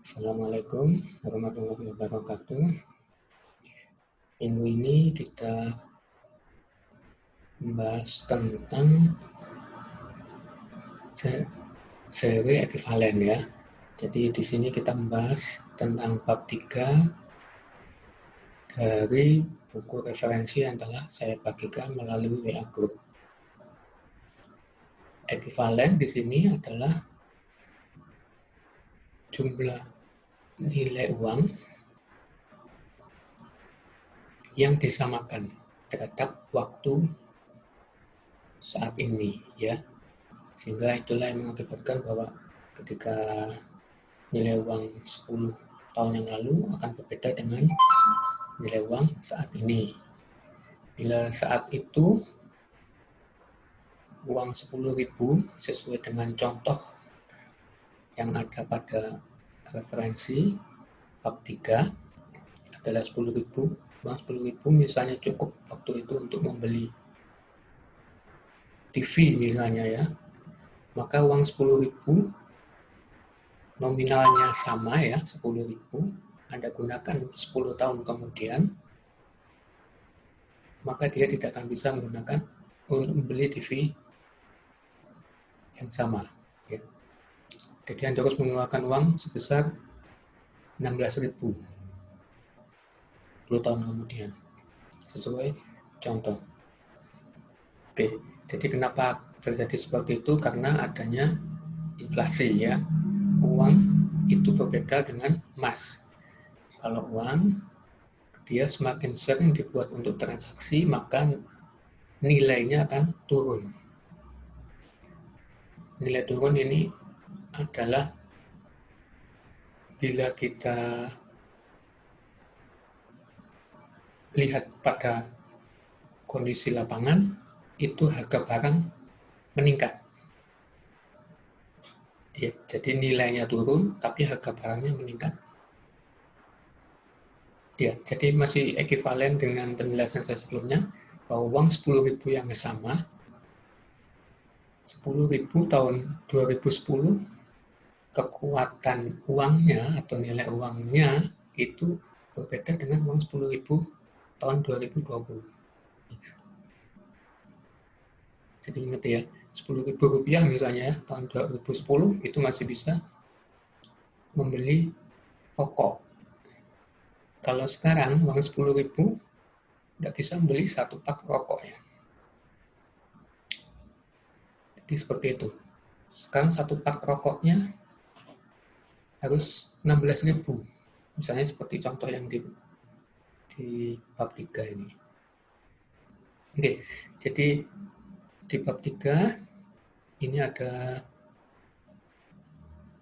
Assalamualaikum warahmatullahi wabarakatuh. Minggu ini kita membahas tentang seri ekuivalen ya. Jadi di sini kita membahas tentang bab 3 dari buku referensi yang telah saya bagikan melalui WA Group. Ekuivalen di sini adalah jumlah nilai uang yang disamakan terhadap waktu saat ini ya. Sehingga itulah yang mengakibatkan bahwa ketika nilai uang 10 tahun yang lalu akan berbeda dengan nilai uang saat ini. Bila saat itu uang 10.000 sesuai dengan contoh yang ada pada referensi bab 3 adalah 10.000, uang 10.000 misalnya cukup waktu itu untuk membeli TV misalnya ya, maka uang 10.000 nominalnya sama ya, 10.000 Anda gunakan 10 tahun kemudian, maka dia tidak akan bisa menggunakan untuk membeli TV yang sama ya. Jadi Anda harus mengeluarkan uang sebesar 16.000 10 tahun kemudian sesuai contoh. Oke, jadi kenapa terjadi seperti itu? Karena adanya inflasi ya. Uang itu berbeda dengan emas. Kalau uang dia semakin sering dibuat untuk transaksi, maka nilainya akan turun. Nilai turun ini adalah bila kita lihat pada kondisi lapangan, itu harga barang meningkat. Ya, jadi nilainya turun, tapi harga barangnya meningkat. Ya, jadi masih ekuivalen dengan penjelasan saya sebelumnya, bahwa uang 10.000 yang sama, 10.000 tahun 2010, kekuatan uangnya atau nilai uangnya itu berbeda dengan uang 10.000 tahun 2020. Jadi ingat ya, 10.000 rupiah misalnya ya, tahun 2010 itu masih bisa membeli rokok. Kalau sekarang uang 10.000 tidak bisa membeli satu pak rokok ya. Jadi seperti itu. Sekarang satu pak rokoknya harus 16.000. Misalnya seperti contoh yang di bab 3 ini. Oke, jadi di bab 3 ini ada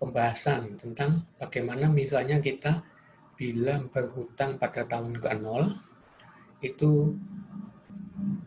pembahasan tentang bagaimana misalnya kita bila berhutang pada tahun ke-0 itu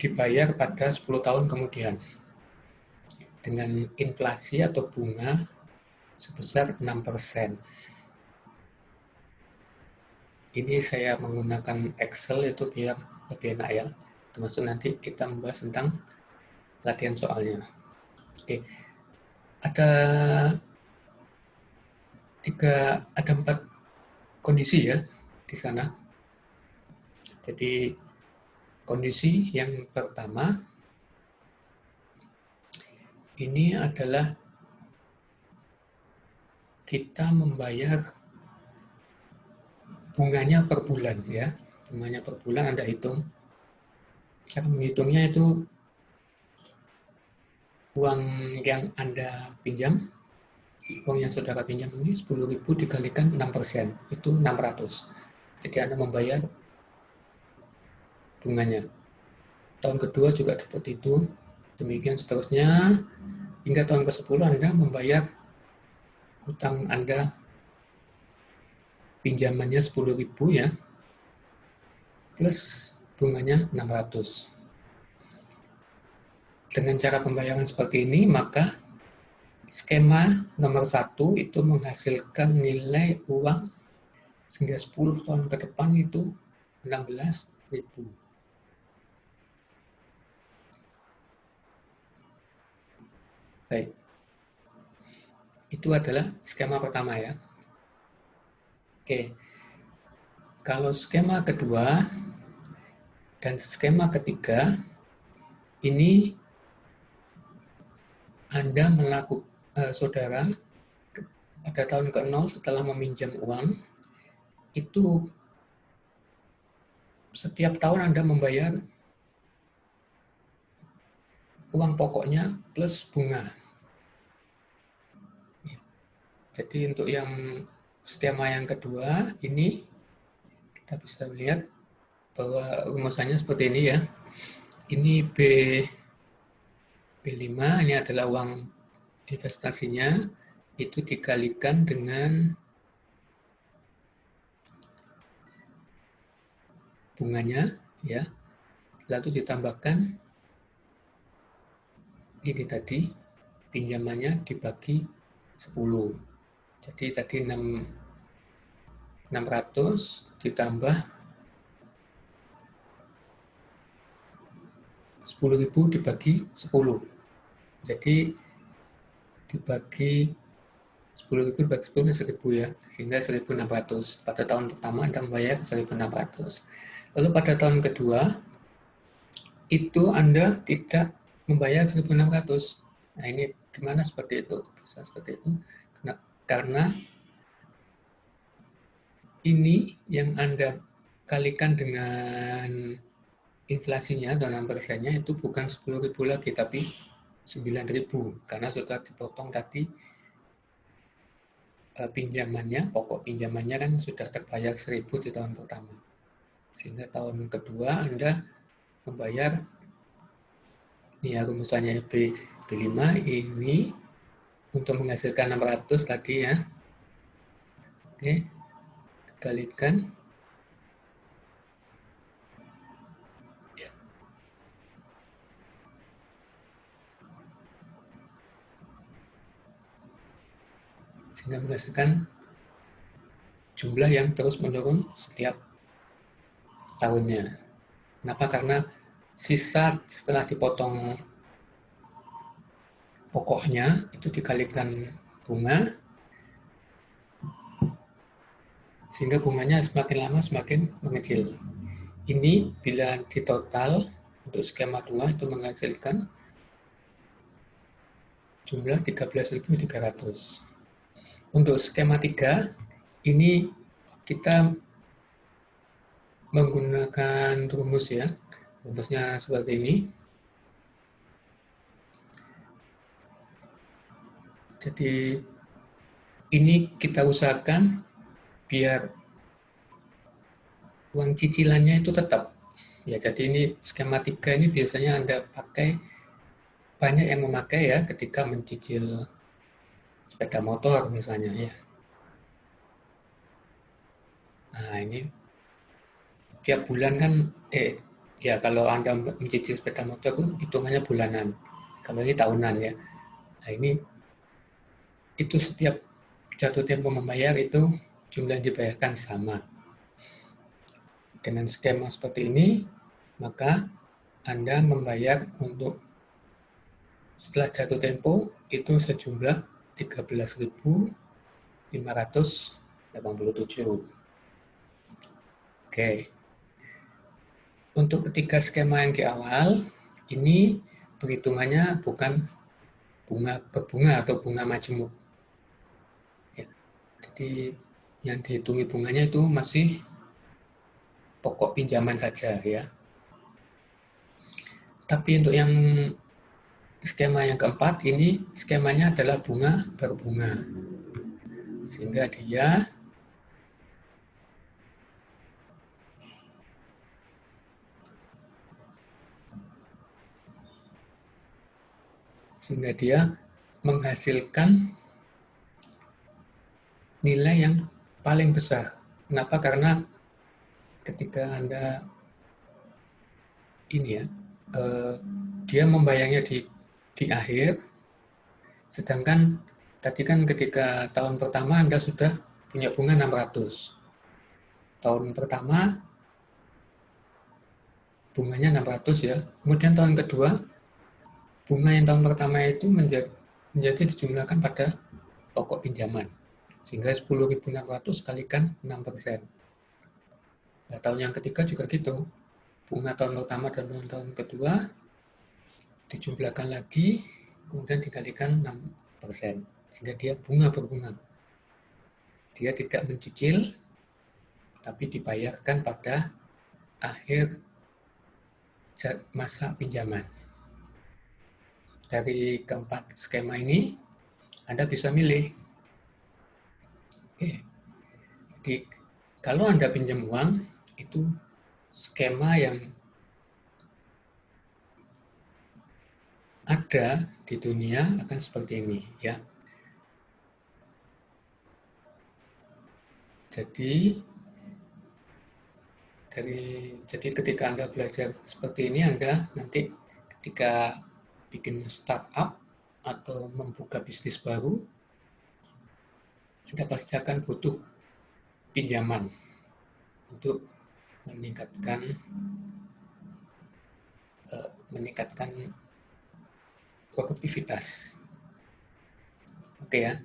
dibayar pada 10 tahun kemudian dengan inflasi atau bunga sebesar 6%. Ini saya menggunakan Excel itu biar lebih enak ya. Termasuk nanti kita membahas tentang latihan soalnya. Oke. Ada 4 kondisi ya di sana. Jadi kondisi yang pertama ini adalah kita membayar bunganya per bulan ya. Bunganya per bulan Anda hitung. Cara menghitungnya itu uang yang Anda pinjam, uang yang saudara pinjam ini 10.000 dikalikan 6%, itu 600. Jadi Anda membayar bunganya. Tahun kedua juga seperti itu, demikian seterusnya, hingga tahun ke-10 Anda membayar hutang Anda pinjamannya 10.000 ya, plus bunganya 600. Dengan cara pembayaran seperti ini, maka skema nomor 1 itu menghasilkan nilai uang sehingga 10 tahun ke depan itu 16.000. Baik. Itu adalah skema pertama ya. Oke, kalau skema kedua dan skema ketiga, ini Anda saudara pada tahun ke-0 setelah meminjam uang, itu setiap tahun Anda membayar uang pokoknya plus bunga. Jadi untuk yang skema yang kedua, ini kita bisa lihat bahwa rumusannya seperti ini ya. Ini B5, ini adalah uang investasinya, itu dikalikan dengan bunganya, ya. Lalu ditambahkan ini tadi, pinjamannya dibagi 10. Jadi tadi 600 ditambah 10.000 dibagi 10. Jadi dibagi 10.000 dibagi 10 1.000 ya, sehingga 1.600. Pada tahun pertama Anda membayar 1.600. Lalu pada tahun kedua, itu Anda tidak membayar 1.600. Nah ini gimana seperti itu? Bisa seperti itu. Karena ini yang Anda kalikan dengan inflasinya atau 6%-nya itu bukan 10.000 lagi, tapi 9.000. Karena sudah dipotong tadi pinjamannya, pokok pinjamannya kan sudah terbayar 1.000 di tahun pertama. Sehingga tahun kedua Anda membayar, ini ya rumusannya B5, ini untuk menghasilkan 600 tadi ya. Oke, kalikan. Ya. Sehingga menghasilkan jumlah yang terus menurun setiap tahunnya. Kenapa? Karena sisa setelah dipotong pokoknya itu dikalikan bunga, sehingga bunganya semakin lama semakin mengecil. Ini bila ditotal untuk skema 2 itu menghasilkan jumlah 13.300. Untuk skema 3 ini kita menggunakan rumus ya. Rumusnya seperti ini. Jadi ini kita usahakan biar uang cicilannya itu tetap. Ya, jadi ini skema 3 ini biasanya Anda pakai, banyak yang memakai ya ketika mencicil sepeda motor misalnya ya. Nah, ini tiap bulan kan ya kalau Anda mencicil sepeda motor itu hitungannya bulanan. Kalau ini tahunan ya. Nah, ini itu setiap jatuh tempo membayar itu jumlah yang dibayarkan sama. Dengan skema seperti ini, maka Anda membayar untuk setelah jatuh tempo itu sejumlah 13.587. Oke. Untuk ketiga skema yang di awal, ini perhitungannya bukan berbunga atau bunga majemuk. Ya. Jadi yang dihitungi bunganya itu masih pokok pinjaman saja ya. Tapi untuk yang skema yang keempat ini skemanya adalah bunga berbunga. Sehingga dia menghasilkan nilai yang paling besar. Kenapa? Karena ketika Anda ini ya, dia membayarnya di akhir, sedangkan tadi kan ketika tahun pertama Anda sudah punya bunga 600. Tahun pertama bunganya 600 ya. Kemudian tahun kedua bunga yang tahun pertama itu menjadi dijumlahkan pada pokok pinjaman. Sehingga 10.600 kalikan 6%. Nah, tahun yang ketiga juga gitu. Bunga tahun pertama dan bunga tahun kedua dijumlahkan lagi, kemudian dikalikan 6%. Sehingga dia bunga berbunga. Dia tidak mencicil, tapi dibayarkan pada akhir masa pinjaman. Dari keempat skema ini, Anda bisa milih. Oke. Jadi, kalau Anda pinjam uang, itu skema yang ada di dunia akan seperti ini, ya. Jadi ketika Anda belajar seperti ini, Anda nanti ketika bikin startup atau membuka bisnis baru, Anda pasti akan butuh pinjaman untuk meningkatkan produktivitas. Oke ya.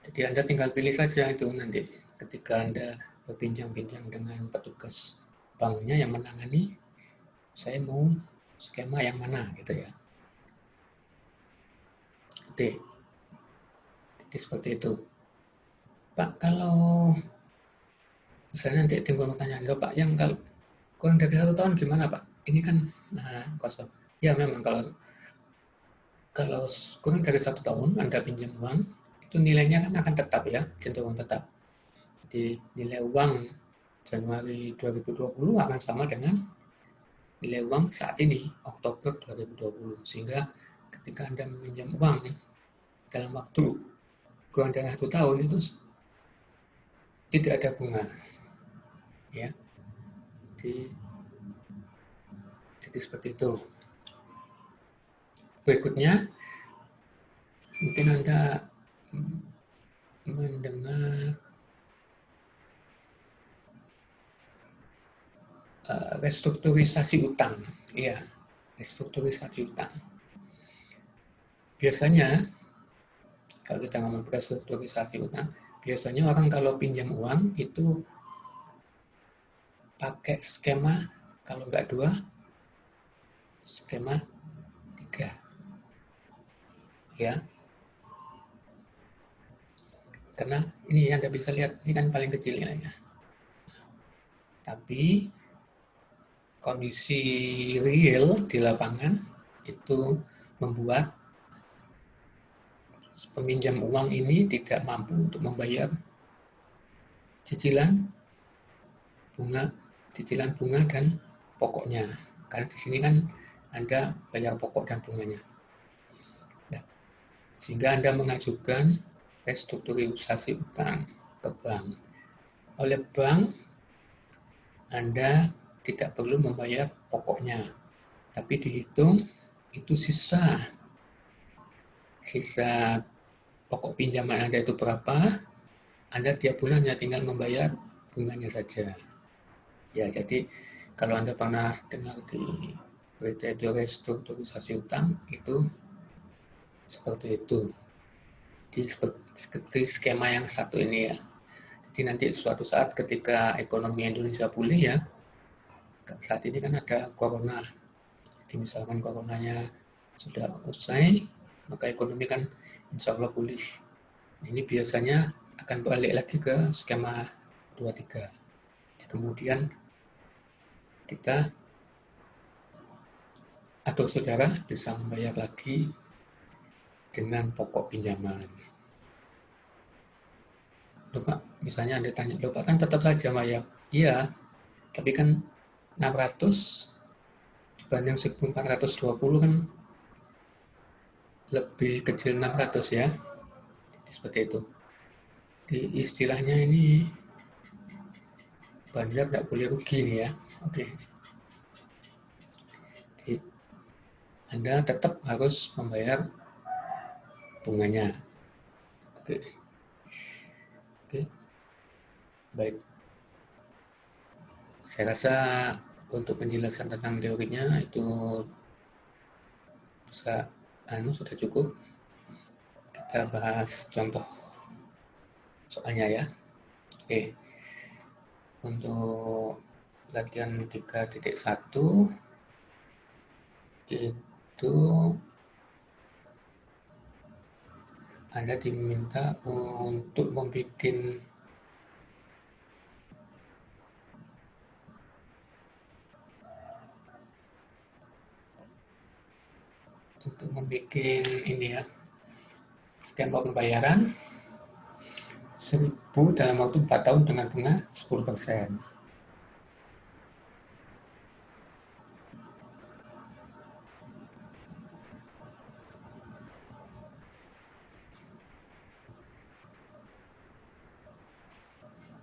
Jadi Anda tinggal pilih saja itu nanti ketika Anda berbincang-bincang dengan petugas banknya yang menangani, saya mau skema yang mana gitu ya. Oke. Jadi seperti itu. Pak, kalau misalnya nanti timbul pertanyaan, Pak, yang kalau kurang dari 1 tahun gimana, Pak? Ini kan kosong. Ya memang kalau kurang dari 1 tahun Anda pinjam uang, itu nilainya kan akan tetap ya, cenderung tetap. Jadi nilai uang Januari 2020 akan sama dengan nilai uang saat ini, Oktober 2020. Sehingga ketika Anda meminjam uang dalam waktu kurang dari 1 tahun itu tidak ada bunga. Ya. Jadi seperti itu. Berikutnya, mungkin Anda mendengar restrukturisasi utang. Iya, restrukturisasi utang. Biasanya, kalau kita ngomong restrukturisasi utang, biasanya orang kalau pinjam uang itu pakai skema, kalau nggak 2, skema 3. Ya. Karena ini Anda bisa lihat, ini kan paling kecilnya ya. Tapi kondisi real di lapangan itu membuat peminjam uang ini tidak mampu untuk membayar cicilan bunga dan pokoknya. Karena di sini kan Anda bayar pokok dan bunganya. Nah, sehingga Anda mengajukan restrukturisasi utang ke bank. Oleh bank, Anda tidak perlu membayar pokoknya, tapi dihitung itu sisa pokok pinjaman Anda itu berapa, Anda tiap bulannya tinggal membayar bunganya saja. Ya, jadi kalau Anda pernah dengar di berita restrukturisasi utang, itu seperti itu. Seperti skema yang satu ini ya. Jadi nanti suatu saat ketika ekonomi Indonesia pulih ya, saat ini kan ada corona. Jadi misalkan coronanya sudah usai, maka ekonomi kan insya Allah pulih. Ini biasanya akan balik lagi ke skema 23. Kemudian kita atau saudara bisa membayar lagi dengan pokok pinjaman. Loh Pak, misalnya Anda tanya, loh Pak kan tetap saja bayar. Iya, tapi kan 600 dibanding 1420 kan lebih kecil 600 ya. Jadi seperti itu. Di istilahnya ini bandar tidak boleh rugi nih ya. Oke. Jadi Anda tetap harus membayar bunganya. Oke. Oke. Baik. Saya rasa untuk penjelasan tentang teorinya itu sudah cukup. Kita bahas contoh. soalnya ya. Oke, untuk latihan 3.1 itu Anda diminta untuk membuat ini ya, skema pembayaran 1.000 dalam waktu 4 tahun dengan bunga 10%.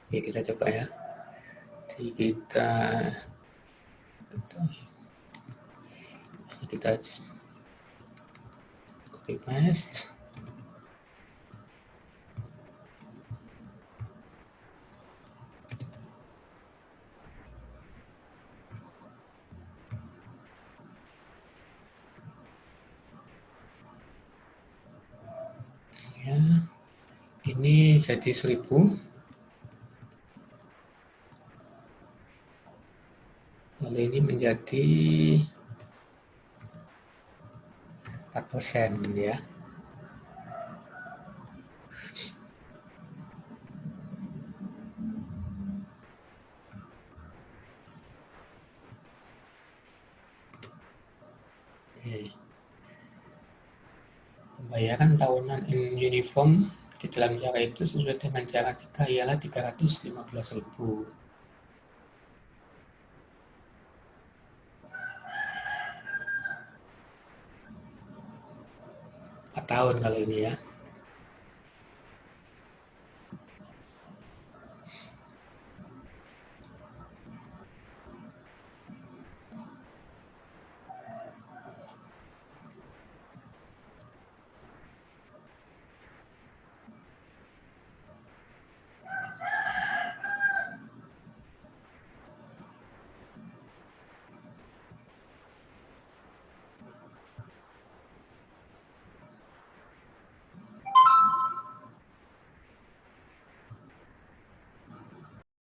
Oke, kita coba ya. Jadi kita copy paste. Ya, ini jadi 1.000. Lalu ini menjadi 4% ya. Oke. Pembayaran tahunan in uniform di dalam cara itu sesuai dengan cara 3 ialah 315.000. 4 tahun kalau ini ya.